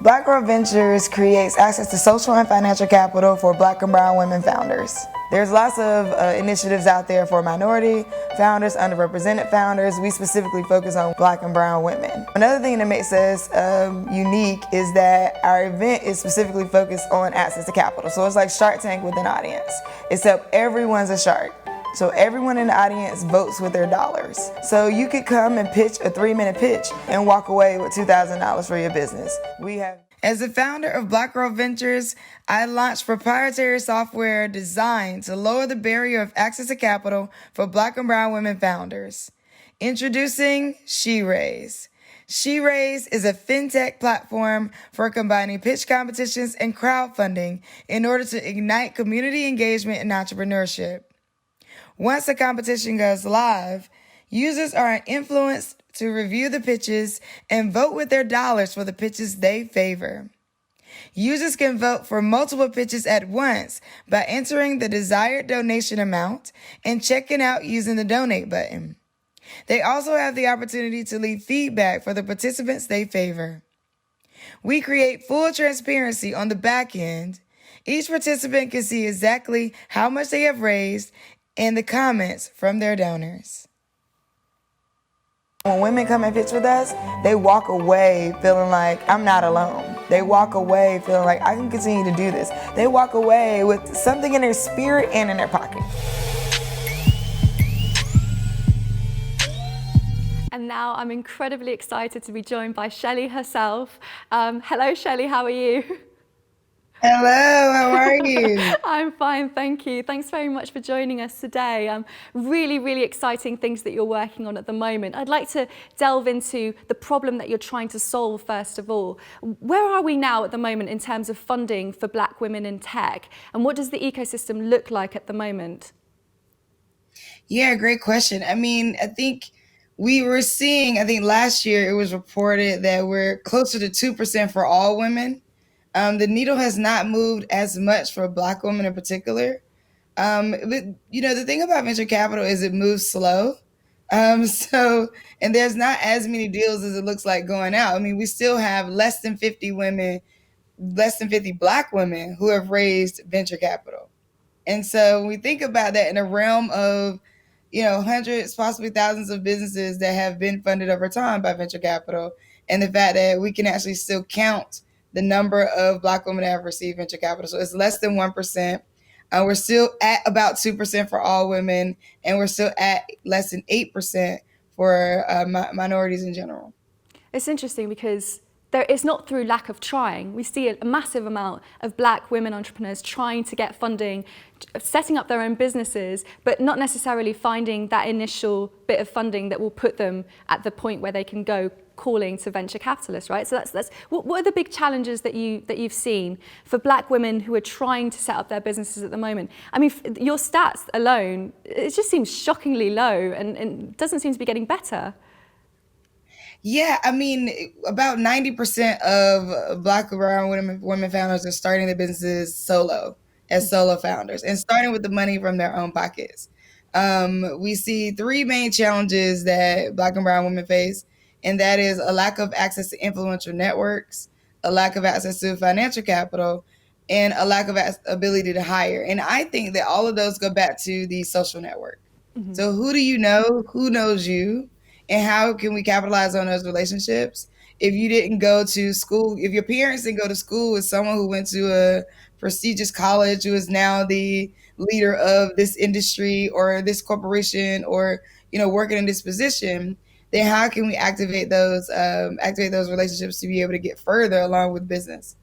Black Girl Ventures creates access to social and financial capital for Black and brown women founders. There's lots of initiatives out there for minority founders, underrepresented founders. We specifically focus on Black and brown women. Another thing that makes us unique is that our event is specifically focused on access to capital. So it's like Shark Tank with an audience, except everyone's a shark. So everyone in the audience votes with their dollars. So you could come and pitch a 3-minute pitch and walk away with $2,000 for your business. As the founder of Black Girl Ventures, I launched proprietary software designed to lower the barrier of access to capital for Black and brown women founders. Introducing SheRaise. SheRaise is a fintech platform for combining pitch competitions and crowdfunding in order to ignite community engagement and entrepreneurship. Once the competition goes live, users are influenced to review the pitches and vote with their dollars for the pitches they favor. Users can vote for multiple pitches at once by entering the desired donation amount and checking out using the donate button. They also have the opportunity to leave feedback for the participants they favor. We create full transparency on the back end. Each participant can see exactly how much they have raised and the comments from their donors. When women come and pitch with us, they walk away feeling like I'm not alone. They walk away feeling like I can continue to do this. They walk away with something in their spirit and in their pocket. And now I'm incredibly excited to be joined by Shelly herself. Hello, Shelly, how are you? Hello, how are you? I'm fine, thank you. Thanks very much for joining us today. Really, really exciting things that you're working on at the moment. I'd like to delve into the problem that you're trying to solve first of all. Where are we now at the moment in terms of funding for Black women in tech? And what does the ecosystem look like at the moment? Yeah, great question. I think we were seeing, last year it was reported that we're closer to 2% for all women. The needle has not moved as much for Black women in particular. But, the thing about venture capital is it moves slow. And there's not as many deals as it looks like going out. We still have less than 50 Black women who have raised venture capital. And so when we think about that in a realm of, hundreds, possibly thousands of businesses that have been funded over time by venture capital, and the fact that we can actually still count the number of Black women that have received venture capital. So it's less than 1%. We're still at about 2% for all women, and we're still at less than 8% for minorities in general. It's interesting because it's not through lack of trying. We see a massive amount of Black women entrepreneurs trying to get funding, setting up their own businesses, but not necessarily finding that initial bit of funding that will put them at the point where they can go calling to venture capitalists, right? So that's what are the big challenges that you've seen for Black women who are trying to set up their businesses at the moment? Your stats alone, it just seems shockingly low and doesn't seem to be getting better. Yeah, about 90% of Black and brown women founders are starting their businesses as solo founders, and starting with the money from their own pockets. We see three main challenges that Black and brown women face, and that is a lack of access to influential networks, a lack of access to financial capital, and a lack of ability to hire. And I think that all of those go back to the social network. Mm-hmm. So who do you know? Who knows you? And how can we capitalize on those relationships? If you didn't go to school, if your parents didn't go to school with someone who went to a prestigious college, who is now the leader of this industry or this corporation, or working in this position, then how can we activate those relationships to be able to get further along with business?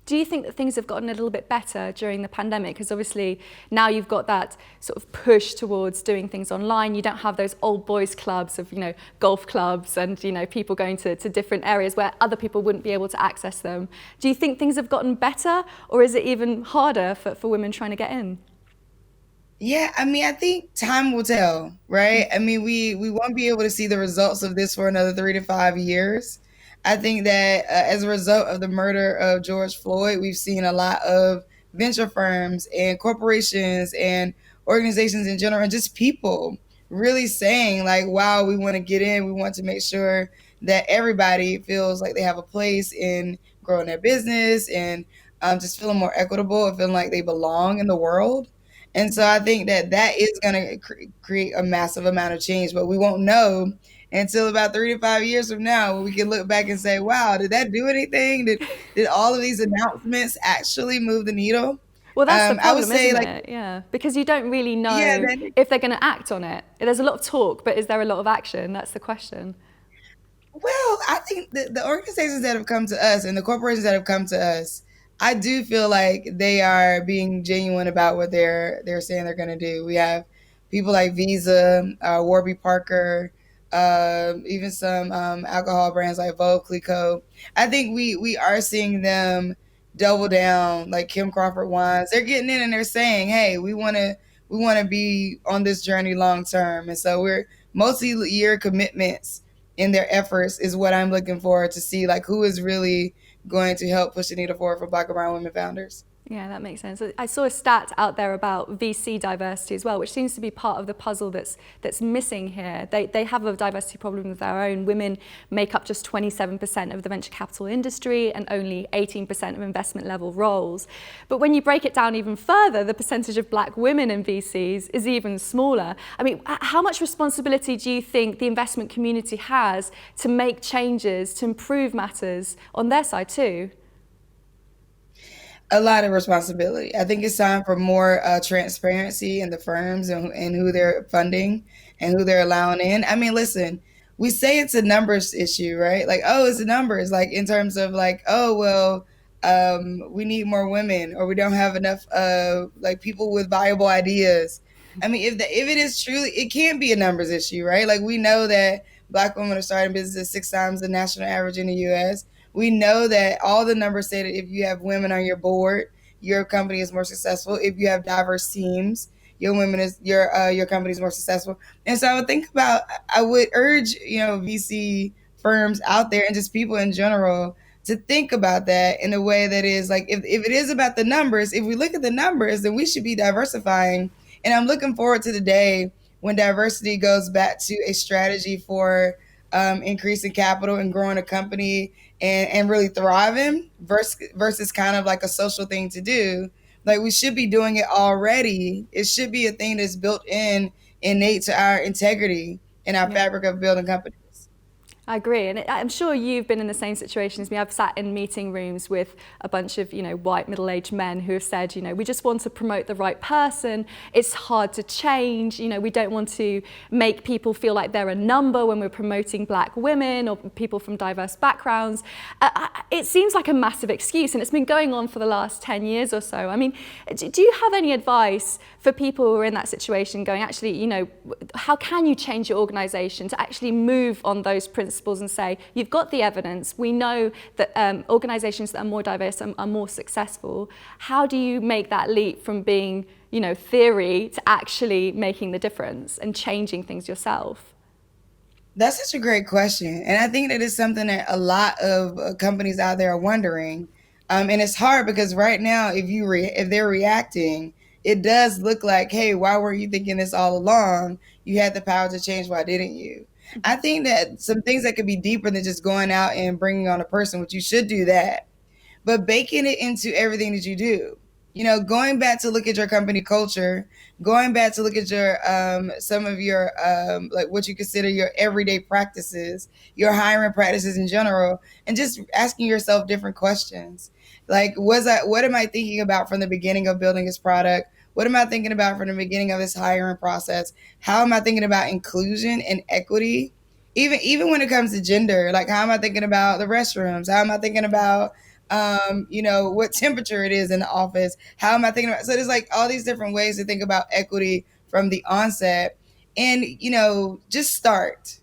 Do you think that things have gotten a little bit better during the pandemic? Because obviously now you've got that sort of push towards doing things online. You don't have those old boys clubs of, golf clubs and, people going to different areas where other people wouldn't be able to access them. Do you think things have gotten better, or is it even harder for women trying to get in? Yeah, I think time will tell, right? We won't be able to see the results of this for another 3 to 5 years. I think that as a result of the murder of George Floyd, we've seen a lot of venture firms and corporations and organizations in general, and just people really saying like, wow, we want to get in. We want to make sure that everybody feels like they have a place in growing their business and just feeling more equitable and feeling like they belong in the world. And so I think that that is going to create a massive amount of change, but we won't know until about 3 to 5 years from now when we can look back and say, wow, did that do anything? Did all of these announcements actually move the needle? Well, that's the I would problem, say isn't like, it? Yeah, because you don't really yeah, know that if they're going to act on it. There's a lot of talk, but is there a lot of action? That's the question. well, I think the organizations that have come to us and the corporations that have come to us, I do feel like they are being genuine about what they're saying they're going to do. We have people like Visa, Warby Parker, even some alcohol brands like Vogue, Clico. I think we are seeing them double down, like Kim Crawford Wines. They're getting in and they're saying, "Hey, we want to be on this journey long term," and so we're multi-year commitments in their efforts is what I'm looking for to see, like who is really going to help push the needle forward for Black and brown women founders. Yeah, that makes sense. I saw a stat out there about VC diversity as well, which seems to be part of the puzzle that's missing here. They have a diversity problem of their own. Women make up just 27% of the venture capital industry and only 18% of investment level roles. But when you break it down even further, the percentage of Black women in VCs is even smaller. I mean, how much responsibility do you think the investment community has to make changes, to improve matters on their side too? A lot of responsibility. I think it's time for more transparency in the firms and who they're funding and who they're allowing in. I mean, listen, we say it's a numbers issue, right? Like, oh, it's the numbers. Like in terms of like, oh, well, we need more women, or we don't have enough like people with viable ideas. I mean, if it is truly, it can't be a numbers issue, right? Like we know that Black women are starting businesses 6 times the national average in the U.S. We know that all the numbers say that if you have women on your board, your company is more successful. If you have diverse teams, your company is more successful. And so I would think about, I would urge VC firms out there and just people in general to think about that in a way that is like, if it is about the numbers, if we look at the numbers, then we should be diversifying. And I'm looking forward to the day when diversity goes back to a strategy for increasing capital and growing a company and really thriving versus kind of like a social thing to do. Like we should be doing it already. It should be a thing that's built in, innate to our integrity and our Yeah. fabric of building companies. I agree, and I'm sure you've been in the same situation as me. I've sat in meeting rooms with a bunch of, white middle-aged men who have said, we just want to promote the right person. It's hard to change. We don't want to make people feel like they're a number when we're promoting Black women or people from diverse backgrounds. It seems like a massive excuse, and it's been going on for the last 10 years or so. I mean, do you have any advice for people who are in that situation going, actually, how can you change your organization to actually move on those principles and say, you've got the evidence, we know that organizations that are more diverse are more successful. How do you make that leap from being, theory to actually making the difference and changing things yourself? That's such a great question. And I think that is something that a lot of companies out there are wondering. And it's hard because right now, if they're reacting, it does look like, hey, why weren't you thinking this all along? You had the power to change. Why didn't you? I think that some things that could be deeper than just going out and bringing on a person, which you should do that, but baking it into everything that you do. Going back to look at your company culture, going back to look at your some of your like what you consider your everyday practices, your hiring practices in general, and just asking yourself different questions. Like, what am I thinking about from the beginning of building this product? What am I thinking about from the beginning of this hiring process? How am I thinking about inclusion and equity? Even when it comes to gender, like how am I thinking about the restrooms? How am I thinking about what temperature it is in the office? How am I thinking about? So there's like all these different ways to think about equity from the onset, and just start.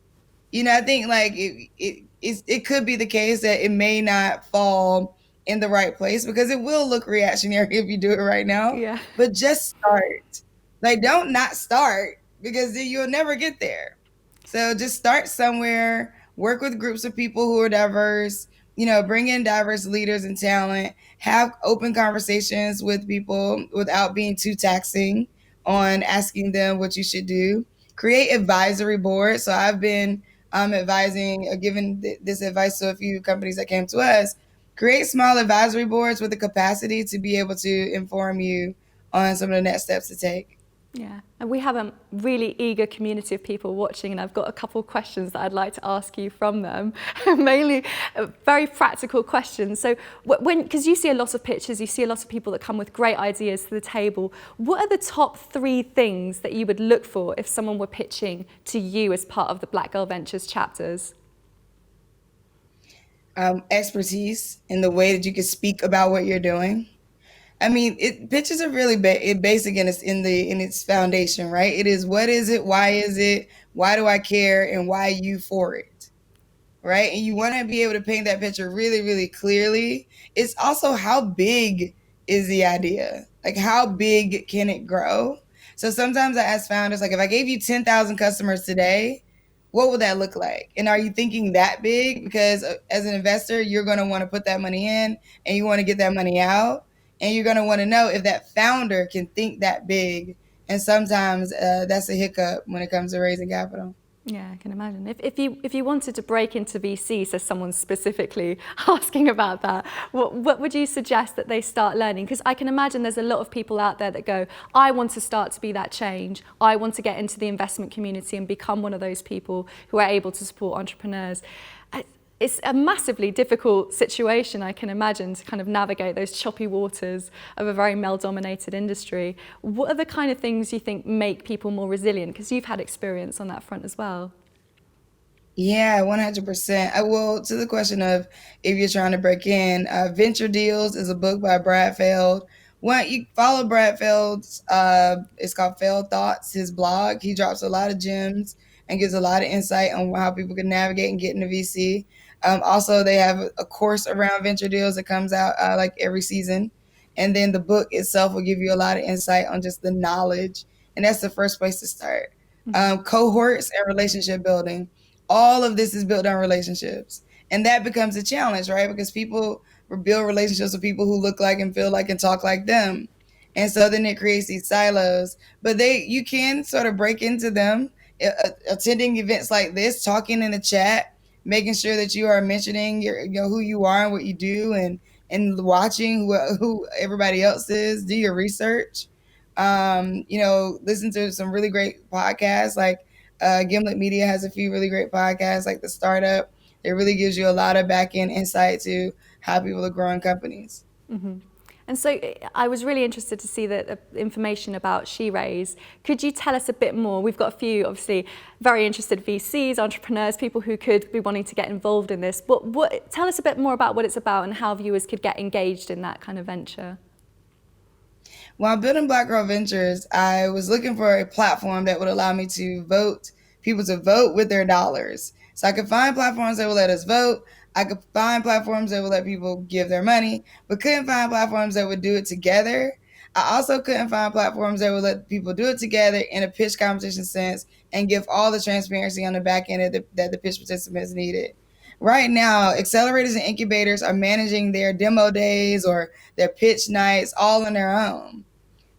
I think like it could be the case that it may not fall in the right place because it will look reactionary if you do it right now. Yeah. But just start. Like, don't not start because then you'll never get there. So just start somewhere. Work with groups of people who are diverse. Bring in diverse leaders and talent. Have open conversations with people without being too taxing on asking them what you should do. Create advisory boards. So I've been advising, giving this advice to a few companies that came to us. Create small advisory boards with the capacity to be able to inform you on some of the next steps to take. Yeah, and we have a really eager community of people watching, and I've got a couple of questions that I'd like to ask you from them, mainly very practical questions. So, because you see a lot of pictures, you see a lot of people that come with great ideas to the table, what are the top 3 things that you would look for if someone were pitching to you as part of the Black Girl Ventures chapters? Expertise in the way that you can speak about what you're doing. I mean, pitches are really basic in its foundation, right? It is, what is it, why do I care, and why you for it, right? And you want to be able to paint that picture really, really clearly. It's also, how big is the idea? Like, how big can it grow? So sometimes I ask founders, like, if I gave you 10,000 customers today, what would that look like? And are you thinking that big? Because as an investor, you're going to want to put that money in and you want to get that money out. And you're going to want to know if that founder can think that big. And sometimes that's a hiccup when it comes to raising capital. Yeah, I can imagine. If you wanted to break into VC, so someone's specifically asking about that, what would you suggest that they start learning? Because I can imagine there's a lot of people out there that go, I want to start to be that change. I want to get into the investment community and become one of those people who are able to support entrepreneurs. It's a massively difficult situation, I can imagine, to kind of navigate those choppy waters of a very male-dominated industry. What are the kind of things you think make people more resilient? Because you've had experience on that front as well. Yeah, 100%. I will, to the question of if you're trying to break in, Venture Deals is a book by Brad Feld. One, you follow Brad Feld's, it's called Feld Thoughts, his blog. He drops a lot of gems and gives a lot of insight on how people can navigate and get into VC. Also, they have a course around Venture Deals that comes out like every season. And then the book itself will give you a lot of insight on just the knowledge. And that's the first place to start. Cohorts and relationship building, all of this is built on relationships. And that becomes a challenge, right? Because people build relationships with people who look like and feel like and talk like them. And so then it creates these silos. But you can sort of break into them, attending events like this, talking in the chat, making sure that you are mentioning who you are and what you do, and watching who everybody else is. Do your research. Listen to some really great podcasts, like Gimlet Media has a few really great podcasts, like The Startup. It really gives you a lot of back end insight to how people are growing companies. Mm-hmm. And so I was really interested to see the information about SheRaise. Could you tell us a bit more? We've got a few, obviously, very interested VCs, entrepreneurs, people who could be wanting to get involved in this. But tell us a bit more about what it's about and how viewers could get engaged in that kind of venture. While building Black Girl Ventures, I was looking for a platform that would allow me to people to vote with their dollars. So I could find platforms that would let us vote. I could find platforms that would let people give their money, but couldn't find platforms that would do it together. I also couldn't find platforms that would let people do it together in a pitch competition sense and give all the transparency on the back end that the pitch participants needed. Right now, accelerators and incubators are managing their demo days or their pitch nights all on their own.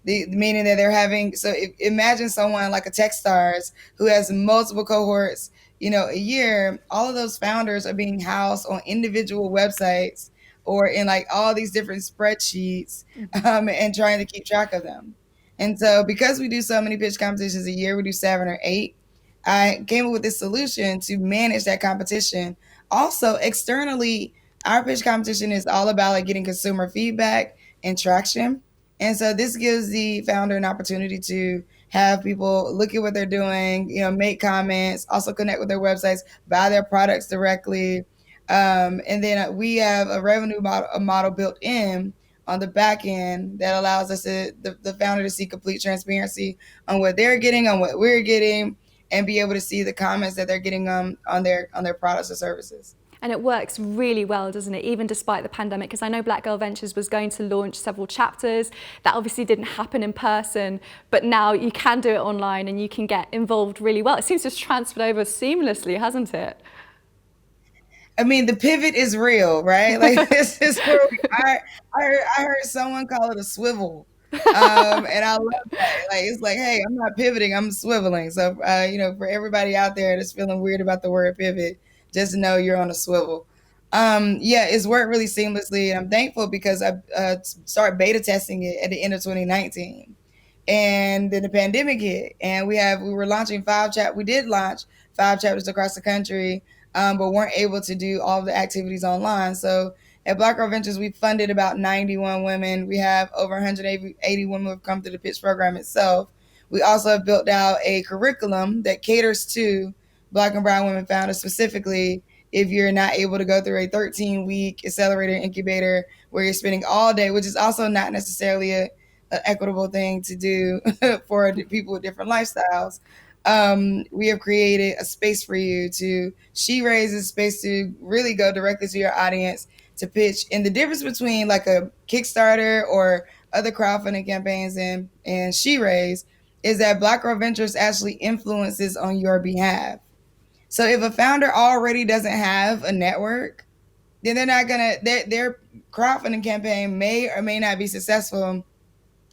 Meaning that they're having, so imagine someone like a Techstars who has multiple cohorts, a year. All of those founders are being housed on individual websites or in like all these different spreadsheets, and trying to keep track of them. And so because we do so many pitch competitions a year, we do 7 or 8, I came up with this solution to manage that competition. Also, externally, our pitch competition is all about like getting consumer feedback and traction. And so this gives the founder an opportunity to have people look at what they're doing, make comments, also connect with their websites, buy their products directly. And then we have a revenue model built in on the back end that allows us the founder to see complete transparency on what they're getting, on what we're getting, and be able to see the comments that they're getting on their products or services. And it works really well, doesn't it, even despite the pandemic? Because I know Black Girl Ventures was going to launch several chapters. That obviously didn't happen in person, but now you can do it online and you can get involved really well. It seems to have transferred over seamlessly, hasn't it? I mean, the pivot is real, right? Like, this is where I heard someone call it a swivel. And I love that. Like, it's like, hey, I'm not pivoting, I'm swiveling. So, for everybody out there that's feeling weird about the word pivot, just know you're on a swivel. Yeah, it's worked really seamlessly, and I'm thankful because I started beta testing it at the end of 2019, and then the pandemic hit, and we were launching we did launch 5 chapters across the country, but weren't able to do all the activities online. So at Black Girl Ventures, we funded about 91 women. We have over 180 women who have come through the pitch program itself. We also have built out a curriculum that caters to Black and brown women founders specifically. If you're not able to go through a 13-week accelerator incubator where you're spending all day, which is also not necessarily an equitable thing to do for people with different lifestyles, we have created a space for you to SheRaise a space to really go directly to your audience to pitch. And the difference between like a Kickstarter or other crowdfunding campaigns and SheRaise is that Black Girl Ventures actually influences on your behalf. So if a founder already doesn't have a network, then they're not gonna their crowdfunding campaign may or may not be successful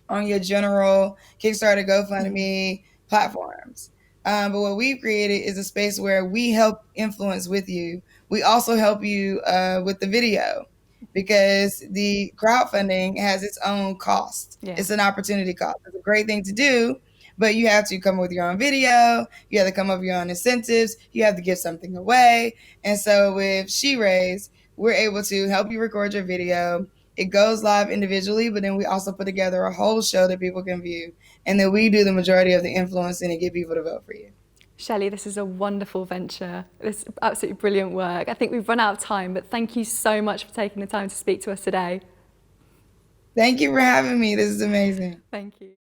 on your general Kickstarter, GoFundMe platforms. But what we've created is a space where we help influence with you. We also help you with the video because the crowdfunding has its own cost. Yeah. It's an opportunity cost. It's a great thing to do, but you have to come up with your own video. You have to come up with your own incentives. You have to give something away. And so with SheRaise, we're able to help you record your video. It goes live individually, but then we also put together a whole show that people can view. And then we do the majority of the influencing and get people to vote for you. Shelly, this is a wonderful venture. It's absolutely brilliant work. I think we've run out of time, but thank you so much for taking the time to speak to us today. Thank you for having me. This is amazing. Thank you.